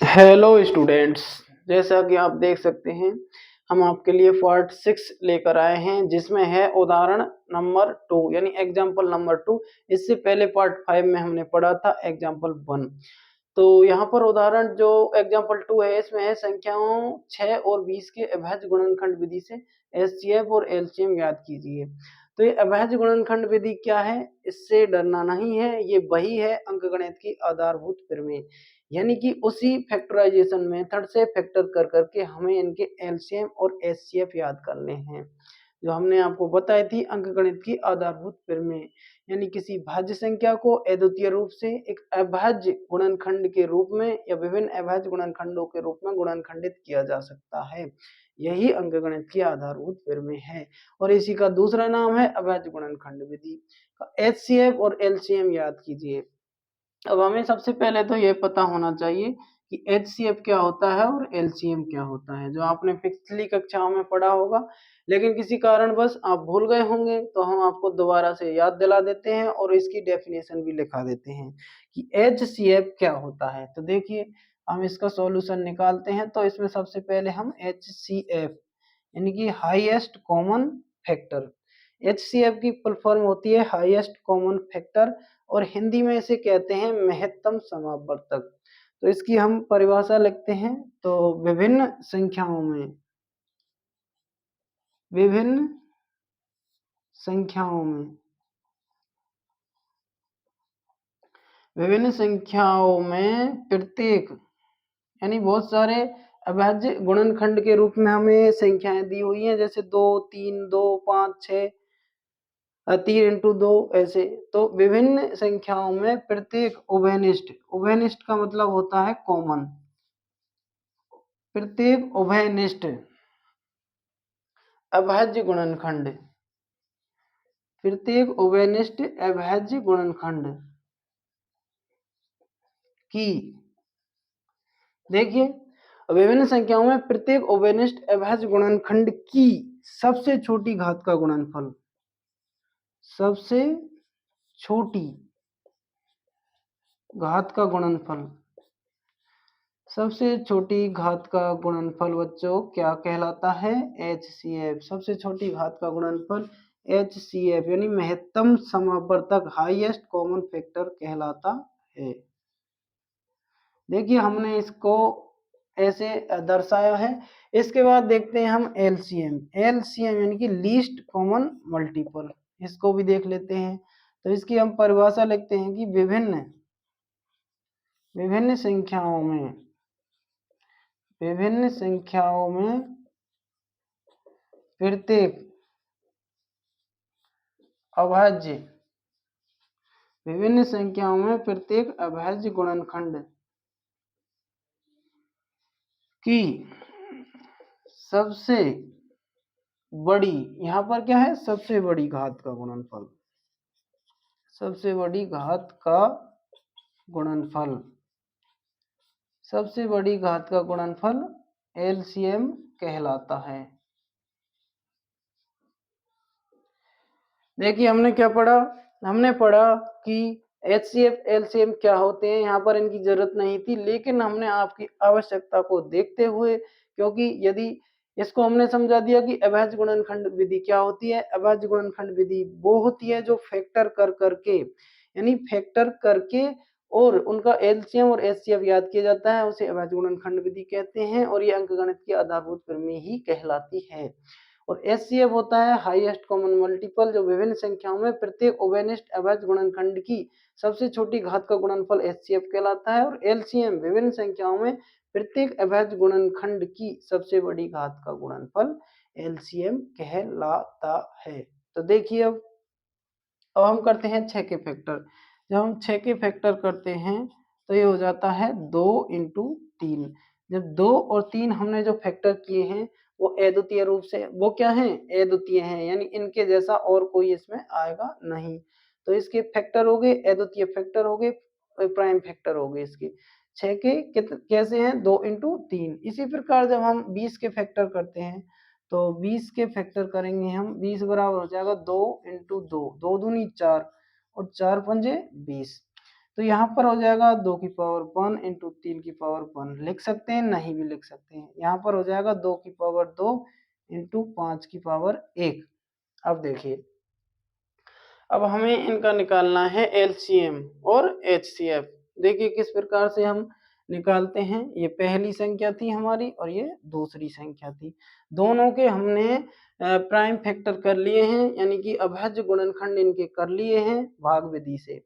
Hello students. जैसा कि आप देख सकते हैं, हम आपके लिए पार्ट 6 लेकर आए हैं जिसमें है उदाहरण नंबर 2 यानी एग्जाम्पल नंबर 2। इससे पहले पार्ट 5 में हमने पढ़ा था एग्जाम्पल 1। तो यहाँ पर उदाहरण जो एग्जाम्पल 2 है इसमें है संख्याओं 6 और 20 के अभाज्य गुणनखंड विधि से एचसीएफ और एलसीएम ज्ञात कीजिए। तो ये अभाज्य गुणनखंड विधि क्या है, इससे डरना नहीं है, ये वही है अंकगणित की आधारभूत प्रमेय। यानी कि उसी फैक्टराइजेशन मेथड से फैक्टर कर करके हमें इनके एलसीएम और एचसीएफ याद करने हैं, जो हमने आपको बताई थी अंकगणित की आधारभूत प्रमेय। यानी किसी भाज्य संख्या को अद्वितीय रूप से एक अभाज्य गुणनखंड के रूप में या विभिन्न अभाज्य गुणनखंडों के रूप में गुणनखंडित किया जा सकता है। यही अंकगणित की आधारभूत प्रमेय है और इसी का दूसरा नाम है अभाज्य गुणनखंड विधि। एचसीएफ और एलसीएम याद कीजिए। अब हमें सबसे पहले तो ये पता होना चाहिए कि एचसीएफ क्या होता है और एलसीएम क्या होता है, जो आपने पिछली कक्षाओं में पढ़ा होगा, लेकिन किसी कारणवश आप भूल गए होंगे तो हम आपको दोबारा से याद दिला देते हैं और इसकी डेफिनेशन भी लिखा देते हैं कि एचसीएफ क्या होता है। तो देखिए, हम इसका सॉल्यूशन निकालते हैं। तो इसमें सबसे पहले हम एचसीएफ यानी कि हाईएस्ट कॉमन फैक्टर, एचसीएफ की फुल फॉर्म होती है हाईएस्ट कॉमन फैक्टर और हिंदी में इसे कहते हैं महत्तम समावर्तक। तो इसकी हम परिभाषा लिखते हैं। तो विभिन्न संख्याओं में विभिन्न संख्याओं में विभिन्न संख्याओं में प्रत्येक यानी बहुत सारे अभाज्य गुणनखंड के रूप में हमें संख्याएं दी हुई हैं, जैसे 2 3 2 5 6 3 इंटू 2 ऐसे। तो विभिन्न संख्याओं में प्रत्येक उभयनिष्ठ, उभयनिष्ठ का मतलब होता है कॉमन, प्रत्येक उभयनिष्ठ अभाज्य गुणनखंड, प्रत्येक उभयनिष्ठ अभाज्य गुणनखंड की, देखिए विभिन्न संख्याओं में प्रत्येक उभयनिष्ठ अभाज्य गुणनखंड की सबसे छोटी घात का गुणनफल, सबसे छोटी घात का गुणनफल, सबसे छोटी घात का गुणनफल बच्चों क्या कहलाता है? एचसीएफ। सबसे छोटी घात का गुणनफल एचसीएफ यानी महत्तम समावर्तक, हाईएस्ट कॉमन फैक्टर कहलाता है। देखिए हमने इसको ऐसे दर्शाया है। इसके बाद देखते हैं हम एलसीएम। एलसीएम यानी कि लीस्ट कॉमन मल्टीपल, इसको भी देख लेते हैं। तो इसकी हम परिभाषा लिखते हैं कि विभिन्न विभिन्न संख्याओं में विभिन्न संख्याओं में प्रत्येक अभाज्य, विभिन्न संख्याओं में प्रत्येक अभाज्य गुणनखंड की सबसे बड़ी, यहाँ पर क्या है, सबसे बड़ी घात का गुणनफल, सबसे बड़ी घात का गुणनफल, सबसे बड़ी घात का गुणनफल एलसीएम कहलाता है। देखिए हमने क्या पढ़ा, हमने पढ़ा कि एचसीएफ एलसीएम क्या होते हैं, यहाँ पर इनकी जरूरत नहीं थी, लेकिन हमने आपकी आवश्यकता को देखते हुए, क्योंकि यदि इसको हमने समझा दिया कि अभाज्य गुणनखंड विधि क्या होती है। अभाज्य गुणनखंड विधि वो होती है जो फैक्टर कर करके, यानी फैक्टर करके और उनका एलसीएम और एचसीएफ याद किया जाता है, उसे अभाज्य गुणनखंड विधि कहते हैं और ये अंकगणित की आधारभूत प्रमेय ही कहलाती है। और एचसीएफ होता है हाईएस्ट कॉमन मल्टीपल, जो विभिन्न संख्याओं में प्रत्येक उभयनिष्ठ अभाज्य गुणनखंड की सबसे छोटी घात का गुणनफल एचसीएफ कहलाता है। और एलसीएम विभिन्न संख्याओं में प्रत्येक अभाज्य गुणनखंड की सबसे बड़ी घात का गुणनफल एलसीएम कहलाता है। तो देखिए अब हम करते हैं 6 के फैक्टर। जब हम 6 के फैक्टर करते हैं तो ये हो जाता है 2 इंटू 3। जब 2 और 3 हमने जो फैक्टर किए हैं वो अद्वितीय रूप से, वो क्या है, अद्वितीय हैं, यानी इनके जैसा और कोई इसमें आएगा नहीं। तो इसके फैक्टर हो गए, अद्वितीय फैक्टर हो गए, प्राइम फैक्टर हो गए इसके। 6 के कैसे हैं, 2 इंटू 3। इसी प्रकार जब हम 20 के फैक्टर करते हैं तो 20 के फैक्टर करेंगे हम, 20 बराबर हो जाएगा 2 इंटू 2, 2 दूनी 4 और 4 पंजे 20। तो यहाँ पर हो जाएगा 2 की पावर 1 इंटू 3 की पावर 1 लिख सकते हैं, नहीं भी लिख सकते हैं। यहाँ पर हो जाएगा 2 की पावर 2 इंटू 5 की पावर 1। अब देखिए, अब हमें इनका निकालना है एलसीएम और एचसीएफ। देखिए किस प्रकार से हम निकालते हैं। ये पहली संख्या थी हमारी और ये दूसरी संख्या थी। दोनों के हमने प्राइम फैक्टर कर लिए हैं, यानी कि अभाज्य गुणनखंड इनके कर लिए हैं भाग विधि से।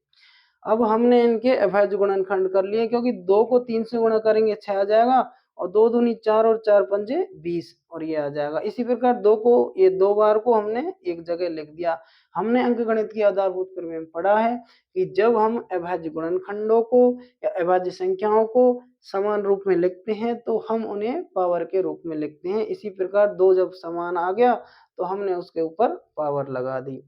अब हमने इनके अभाज्य गुणनखंड कर लिए, क्योंकि 2 को 3 से गुणा करेंगे 6 आ जाएगा, और 2 दूनी 4 और 4 पंजे 20 और ये आ जाएगा। इसी प्रकार 2 को ये 2 बार को हमने एक जगह लिख दिया। हमने अंकगणित की आधारभूत प्रमेय में पढ़ा है कि जब हम अभाज्य गुणनखंडों को या अभाज्य संख्याओं को समान रूप में लिखते हैं तो हम उन्हें पावर के रूप में लिखते हैं। इसी प्रकार 2 जब समान आ गया तो हमने उसके ऊपर पावर लगा दी।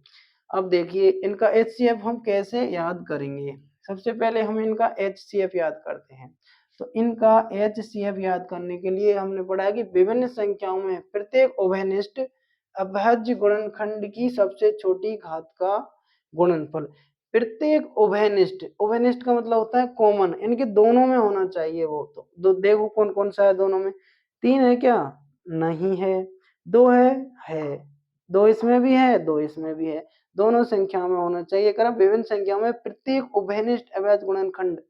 अब देखिए इनका एचसीएफ हम कैसे याद करेंगे। सबसे पहले हम इनका एचसीएफ याद करते हैं। तो इनका एचसीएफ याद करने के लिए हमने पढ़ा है कि विभिन्न संख्याओं में प्रत्येक उभयनिष्ठ अभाज्य गुणनखंड की सबसे छोटी घात का गुणनफल। प्रत्येक उभयनिष्ठ, उभयनिष्ठ का मतलब होता है कॉमन, इनके दोनों में होना चाहिए। वो तो देखो कौन कौन सा है दोनों में। 3 है क्या? नहीं है। 2 है। 2 इसमें भी है, 2 इसमें भी है। दोनों संख्याओं में होना चाहिए। कर विभिन्न संख्याओं में प्रत्येक उभयनिष्ठ अभाज्य गुणनखंड,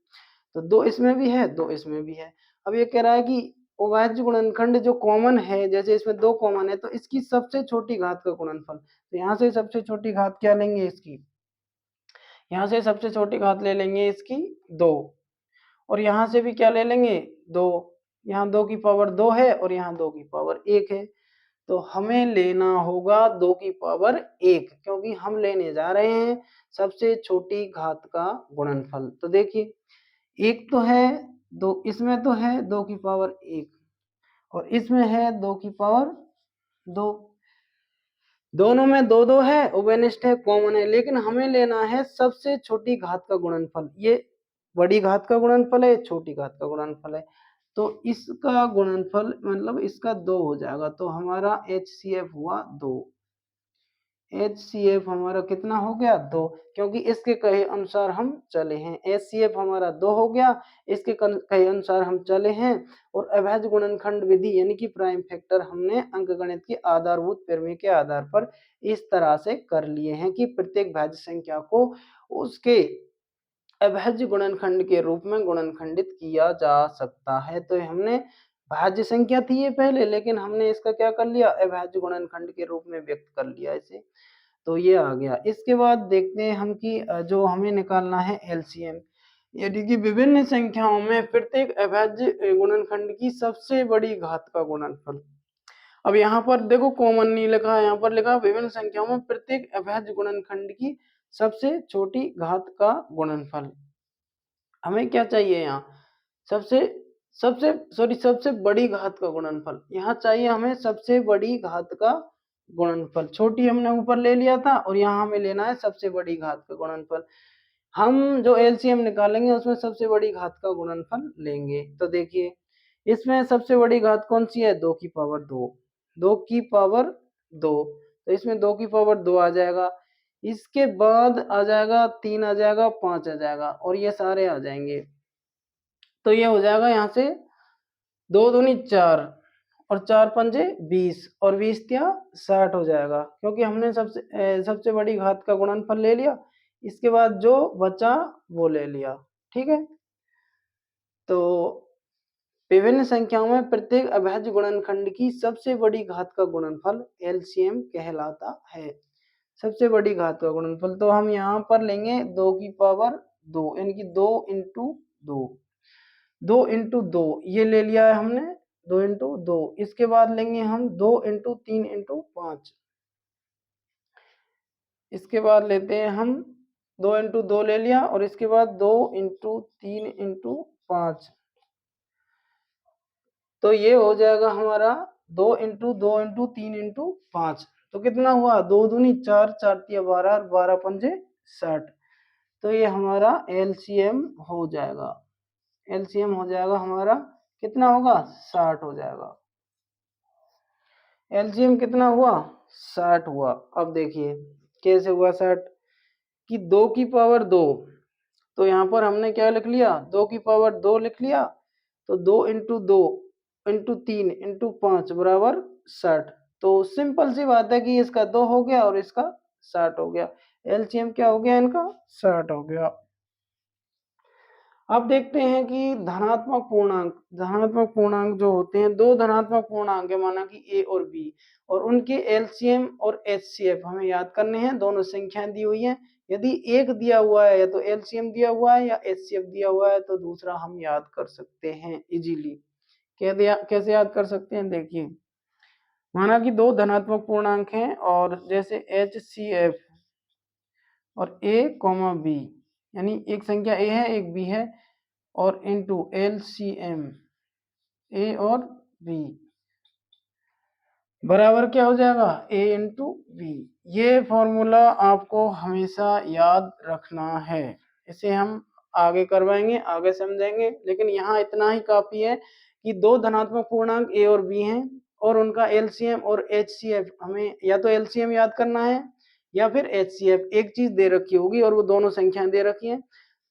तो 2 इसमें भी है, 2 इसमें भी है। अब ये कह रहा है कि अभाज्य गुणनखंड जो कॉमन है, जैसे इसमें 2 कॉमन है तो इसकी सबसे छोटी घात का गुणनफल। तो यहाँ से सबसे छोटी घात क्या लेंगे इसकी? यहाँ से सबसे छोटी घात ले लेंगे इसकी 2, और यहाँ से भी क्या ले लेंगे 2। यहाँ 2 की पावर 2 है और यहाँ 2 की पावर 1 है। तो हमें लेना होगा 2 की पावर 1, क्योंकि हम लेने जा रहे हैं सबसे छोटी घात का गुणनफल। तो देखिए एक तो है 2, इसमें तो है 2 की पावर 1 और इसमें है 2 की पावर 2। दोनों में 2 2 है, उभयनिष्ठ है, कॉमन है, लेकिन हमें लेना है सबसे छोटी घात का गुणनफल। ये बड़ी घात का गुणनफल है, छोटी घात का गुणनफल है। तो इसका गुणनफल मतलब इसका 2 हो जाएगा। तो हमारा एचसीएफ हुआ 2। एचसीएफ हमारा कितना हो गया? 2, क्योंकि इसके कहे अनुसार हम चले हैं। एचसीएफ हमारा 2 हो गया, इसके कहे अनुसार हम चले हैं। और अभाज्य गुणनखंड विधि यानी कि प्राइम फैक्टर हमने अंकगणित की आधारभूत प्रमेय के आधार पर इस तरह से कर लिए हैं कि प्रत्येक भाज्य संख्या को उसके अभाज्य गुणनखंड के रूप में गुणनखंडित किया जा सकता है। तो हमने भाज्य संख्या थी ये पहले, लेकिन हमने इसका क्या कर लिया? अभाज्य गुणनखंड के रूप में व्यक्त कर लिया इसे। तो ये आ गया। इसके बाद देखते हैं हम कि जो हमें निकालना है एलसीएम, यानी कि विभिन्न संख्याओं में प्रत्येक अभाज्य गुणनखंड की सबसे बड़ी घात का गुणनफल। अब यहाँ पर देखो कॉमन नहीं लिखा है, यहाँ पर लिखा विभिन्न संख्याओं में प्रत्येक अभाज्य गुणनखंड की सबसे छोटी घात का गुणनफल। हमें क्या चाहिए यहाँ? सबसे सबसे सबसे बड़ी घात का गुणनफल। यहाँ चाहिए हमें सबसे बड़ी घात का गुणनफल। छोटी हमने ऊपर ले लिया था और यहाँ हमें लेना है सबसे बड़ी घात का गुणनफल। हम जो एलसीएम निकालेंगे उसमें सबसे बड़ी घात का गुणनफल लेंगे। तो देखिए इसमें सबसे बड़ी घात कौन सी है? 2 की पावर 2। 2 की पावर 2, तो इसमें 2 की पावर 2 आ जाएगा। इसके बाद आ जाएगा 3 आ जाएगा, 5 आ जाएगा और ये सारे आ जाएंगे। तो ये हो जाएगा यहाँ से 2 दूनी 4 और 4 पंजे 20 और 20 क्या 60 हो जाएगा, क्योंकि हमने सबसे बड़ी घात का गुणनफल ले लिया। इसके बाद जो बचा वो ले लिया। ठीक है, तो विभिन्न संख्याओं में प्रत्येक अभाज्य गुणनखंड की सबसे बड़ी घात का गुणनफल एलसीएम कहलाता है। सबसे बड़ी घात का गुणनफल तो हम यहाँ पर लेंगे 2 की पावर 2, यानी कि 2 इंटू 2। 2 इंटू 2 ये ले लिया है हमने, 2 इंटू 2। इसके बाद लेंगे हम 2 इंटू 3 इंटू 5। इसके बाद लेते हैं हम 2 इंटू 2 ले लिया और इसके बाद 2 इंटू 3 इंटू 5। तो ये हो जाएगा हमारा 2 इंटू 2 इंटू 3 इंटू 5। तो कितना हुआ? 2 दूनी 4, 4 तिया 12, 12 पंजे 60। तो ये हमारा एलसीएम हो जाएगा। एलसीएम हो जाएगा हमारा कितना होगा? 60 हो जाएगा। एलसीएम कितना हुआ? 60 हुआ। अब देखिए कैसे हुआ 60 कि 2 की पावर 2 तो यहाँ पर हमने क्या लिख लिया, 2 की पावर 2 लिख लिया। तो 2 इंटू 2 इंटू 3 इंटू 5 बराबर 60। तो सिंपल सी बात है कि इसका 2 हो गया और इसका 60 हो गया। एलसीएम क्या हो गया इनका, 60 हो गया। अब देखते हैं कि धनात्मक पूर्णांक जो होते हैं, दो धनात्मक पूर्णांक है माना कि ए और बी, और उनके एलसीएम और एचसीएफ हमें याद करने हैं। दोनों संख्याएं दी हुई हैं, यदि एक दिया हुआ है या तो एलसीएम दिया हुआ है या एचसीएफ दिया हुआ है तो दूसरा हम याद कर सकते हैं इजीली। कैसे याद कर सकते हैं, देखिए माना कि दो धनात्मक पूर्णांक हैं और जैसे एच सी एफ और ए कॉमा बी, यानी एक संख्या ए है एक बी है, और इनटू एलसीएम ए और बी बराबर क्या हो जाएगा, ए इंटू बी। ये फॉर्मूला आपको हमेशा याद रखना है। इसे हम आगे करवाएंगे, आगे समझेंगे, लेकिन यहाँ इतना ही काफी है कि दो धनात्मक पूर्णांक ए और बी हैं और उनका एलसीएम और एचसीएफ, हमें या तो एलसीएम याद करना है या फिर एचसीएफ। एक चीज दे रखी होगी और वो दोनों संख्याएं दे रखी हैं,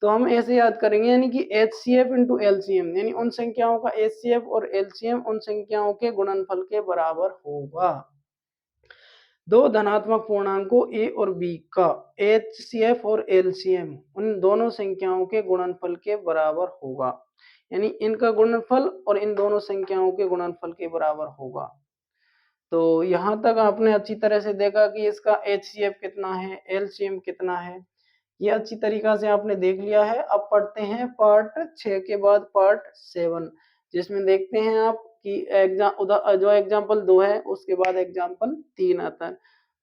तो हम ऐसे याद करेंगे, यानी कि HCF इंटू एलसीएम, यानी उन संख्याओं का HCF और एलसीएम उन संख्याओं के गुणनफल के बराबर होगा। दो धनात्मक पूर्णांकों ए और बी का HCF और एलसीएम उन दोनों संख्याओं के गुणनफल के बराबर होगा, यानी इनका गुणनफल और इन दोनों संख्याओं के गुणनफल के बराबर होगा। तो यहाँ तक आपने अच्छी तरह से देखा कि इसका HCF कितना है, एलसीएम कितना है, ये अच्छी तरीका से आपने देख लिया है। अब पढ़ते हैं पार्ट 6 के बाद पार्ट 7, जिसमें देखते हैं आप कि जो एग्जाम्पल 2 है उसके बाद एग्जाम्पल 3 आता है।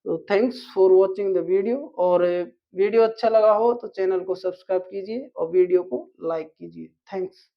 तो thanks for watching the video, और वीडियो अच्छा लगा हो तो चैनल को सब्सक्राइब कीजिए और वीडियो को लाइक कीजिए। थैंक्स।